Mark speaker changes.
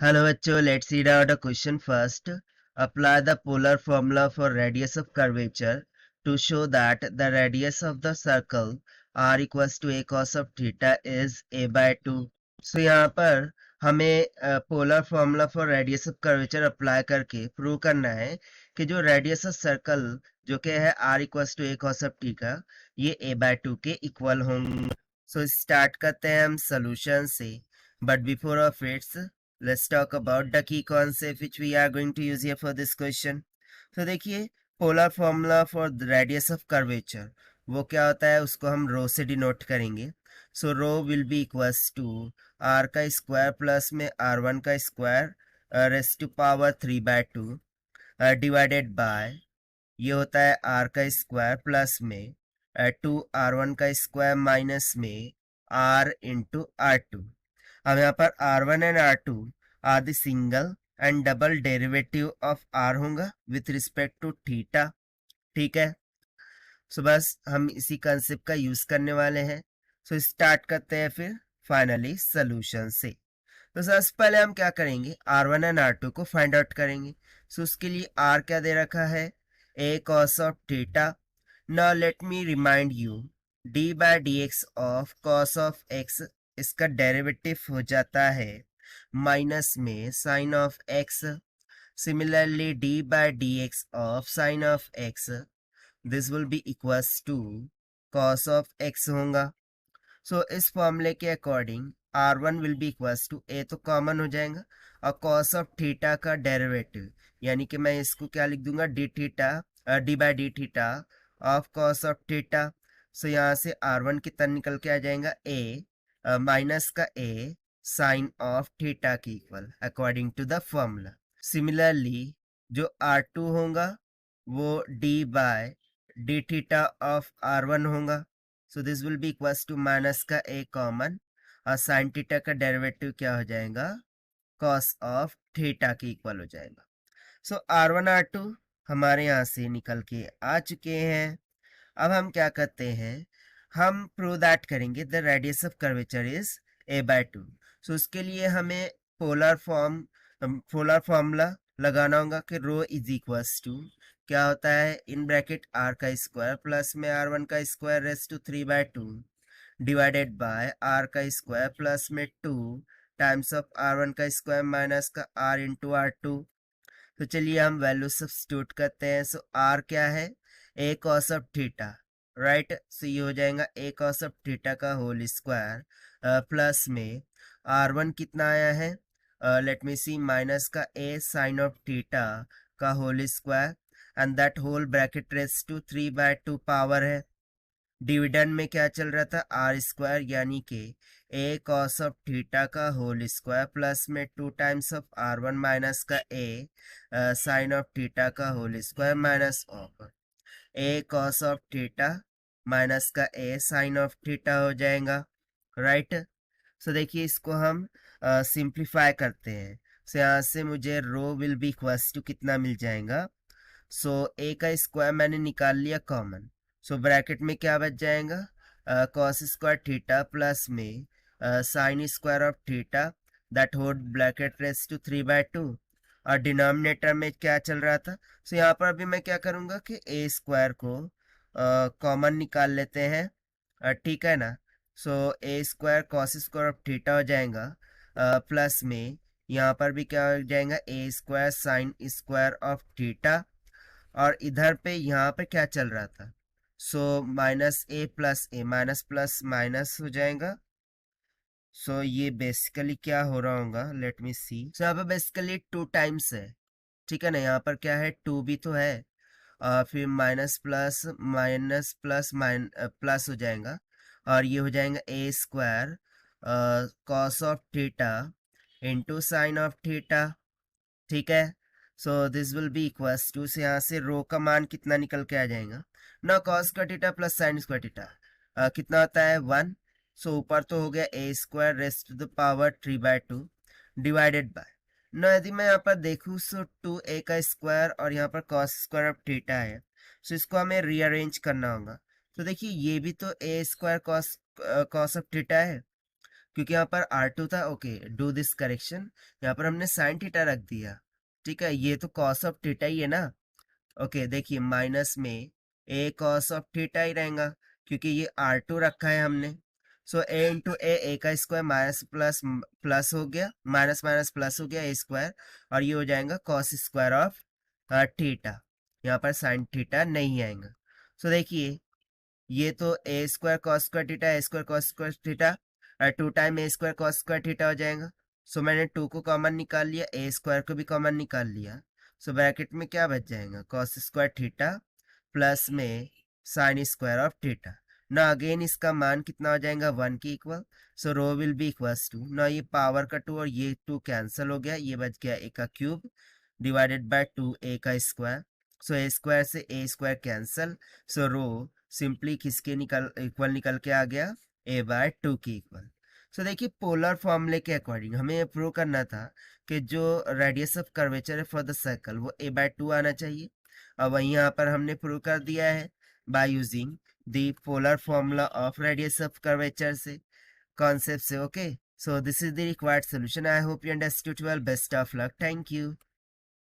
Speaker 1: Hello बच्चों, let's read out a question first. Apply the polar formula for radius of curvature to show that the radius of the circle r equals to a cos of theta is a by 2. So यहाँ पर हमें polar formula for radius of curvature apply करके prove करना है कि जो radius of circle जो कि है r equals to a cos of theta ये a by 2 के इक्वल होंगे. सो स्टार्ट करते हैं हम सोल्यूशन से, but before of its let's talk about the key concept which we are going to use here for this question. तो देखिए, polar formula for radius of curvature वो क्या होता है, उसको हम रो से डिनोट करेंगे. So rho will be equals to R का स्क्वायर प्लस में r1 का square raise to power 3/2 divided by ये होता है r का स्क्वायर प्लस में 2r1 का स्क्वायर माइनस में r इंटू r2. अब यहाँ पर r1 and r2 are the single and double derivative of r होगा विथ रिस्पेक्ट टू थीटा. ठीक है, सो बस हम इसी कंसेप्ट का यूज करने वाले हैं. सो स्टार्ट करते हैं फिर फाइनली सोल्यूशन से. तो सबसे पहले हम क्या करेंगे, r1 एंड r2 को फाइंड आउट करेंगे. सो उसके लिए r क्या दे रखा है, a cos of theta. Now let me remind you, d by dx of cos of x इसका डेरिवेटिव हो जाता है माइनस में sine of x. Similarly d by dx of sin of x this will be equals to cos of x होगा. सो इस फॉर्मूले के according r1 will be equals to a तो कॉमन हो जाएगा और cos ऑफ थीटा का डेरिवेटिव यानी कि मैं इसको क्या लिख दूंगा, d by d theta of cos of theta. So यहाँ से r1 कितना निकल के आ जाएगा, a माइनस का a साइन ऑफ थीटा की equal according to the formula. Similarly जो r2 होगा वो d by d theta of r1 होगा. सो this will be equals to minus का a कॉमन और साइन थीटा का डेरिवेटिव क्या हो जाएगा, cos ऑफ थीटा के इक्वल हो जाएगा. सो r1 r2 हमारे यहाँ से निकल के आ चुके हैं. अब हम क्या करते हैं, हम प्रूव दैट करेंगे the radius of curvature is a by 2. सो उसके लिए हमें पोलर फॉर्मूला लगाना होगा कि रो इज इक्वल्स टू क्या होता है, इन ब्रैकेट r का स्क्वायर प्लस में r1 का square raise to 3/2 divided by r का स्क्वायर प्लस में 2 टाइम्स ऑफ r1 का स्क्वायर माइनस का r इंटू r2. तो चलिए हम वैल्यू सब्स्टिट्यूट करते हैं. सो r क्या है, a cos of theta, right. So ये हो जाएगा a cos ऑफ थीटा का होल स्क्वायर प्लस में r1 कितना आया है, लेट मी सी, माइनस का a साइन ऑफ थीटा का whole square and that whole bracket raise to 3/2 power है. डिविडेंड में क्या चल रहा था, आर स्क्वायर यानी कि a cos ऑफ थीटा का होल स्क्वायर प्लस में 2 टाइम्स ऑफ r1 माइनस का a साइन ऑफ थीटा का whole square minus of a cos of theta minus का a साइन ऑफ थीटा हो जाएगा, राइट. सो देखिए इसको हम सिंप्लीफाई करते हैं. सो यहाँ से मुझे रो विल बी इक्वल्स टू कितना मिल जाएगा, सो a का स्क्वायर मैंने निकाल लिया कॉमन. सो ब्रैकेट में क्या बच जाएगा, cos स्क्वायर थीटा प्लस में sine square of theta that whole bracket raise to 3/2 और डिनोमिनेटर में क्या चल रहा था. सो यहाँ पर अभी मैं क्या करूँगा कि a स्क्वायर को कॉमन निकाल लेते हैं, ठीक है ना. सो a square cos square of theta हो जाएगा प्लस में यहाँ पर भी क्या हो जाएगा, a square sine square of theta और इधर पे यहाँ पे क्या चल रहा था, सो माइनस ए प्लस ए माइनस प्लस माइनस हो जाएगा. सो ये बेसिकली क्या हो रहा होगा, लेट मी सी. सो यहाँ पर बेसिकली 2 टाइम्स है, ठीक है ना. यहाँ पर क्या है, 2 भी तो है फिर minus plus minus plus plus हो जाएगा और ये हो जाएगा a square cos of theta into sine of theta, ठीक है. So this will be equals to, से यहाँ से रो का मान कितना निकल के आ जाएगा ना, cos square theta plus sine square theta कितना होता है 1. सो ऊपर तो हो गया a square raise to the power 3/2 divided by ना, यदि मैं यहाँ पर देखूँ सो 2a का स्क्वायर और यहाँ पर कॉस स्क्वायर ऑफ थीटा है. सो इसको हमें रीअरेंज करना होगा. तो देखिए ये भी तो a square cos of theta है, क्योंकि यहाँ पर R2 था। Okay, do this correction. यहाँ पर हमने साइन थीटा रख दिया, ठीक है, ये तो कॉस ऑफ थीटा ही है ना। ओके, देखिए माइनस में ए कॉस ऑफ थीटा ही रहेगा, क्योंकि ये R2 रखा है हमने। सो ए इंटू ए का स्क्वायर माइनस प्लस प्लस हो गया, माइनस माइनस प्लस हो गया ए स्क्वायर, और ये हो जाएगा कॉस स्क्वायर ऑफ थीटा। यहाँ पर साइन थीटा नहीं आएगा। सो देखिए, ये तो ए स्क्वायर कॉस स्क्वायर थीटा, ए स्क्वायर कॉस स्क्वायर थीटा, और 2 टाइम ए स्क्वायर कॉस स्क्वायर थीटा हो जाएगा। सो मैंने 2 को कॉमन निकाल लिया, ए स्क्वायर को भी कॉमन निकाल लिया। सो ब्रैकेट में क्या बच जाएगा, कॉस स्क्वायर थीटा प्लस में साइन स्क्वायर ऑफ थीटा। ना अगेन इसका मान कितना हो जाएगा, 1 के इक्वल। So rho will be equals to, ना ये पावर का 2 और ये 2 कैंसिल हो गया, ये बच गया ए का क्यूब डिवाइडेड बाय 2 ए का स्क्वायर। सो ए स्क्वायर से ए स्क्वायर कैंसिल। सो रो सिंपली किसके इक्वल निकल के आ गया, ए बाय 2 के इक्वल। सो देखिए, पोलर फॉर्मूले के अकॉर्डिंग हमें ये प्रूव करना था कि जो रेडियस ऑफ कर्वेचर है फॉर द सर्कल वो ए बाय 2 आना चाहिए। और वहीं यहाँ पर हमने प्रूव कर दिया है by using the polar formula of radius of curvature से, कॉन्सेप्ट से। Okay, so this is the required solution. I hope you understood well. Best of luck. Thank you.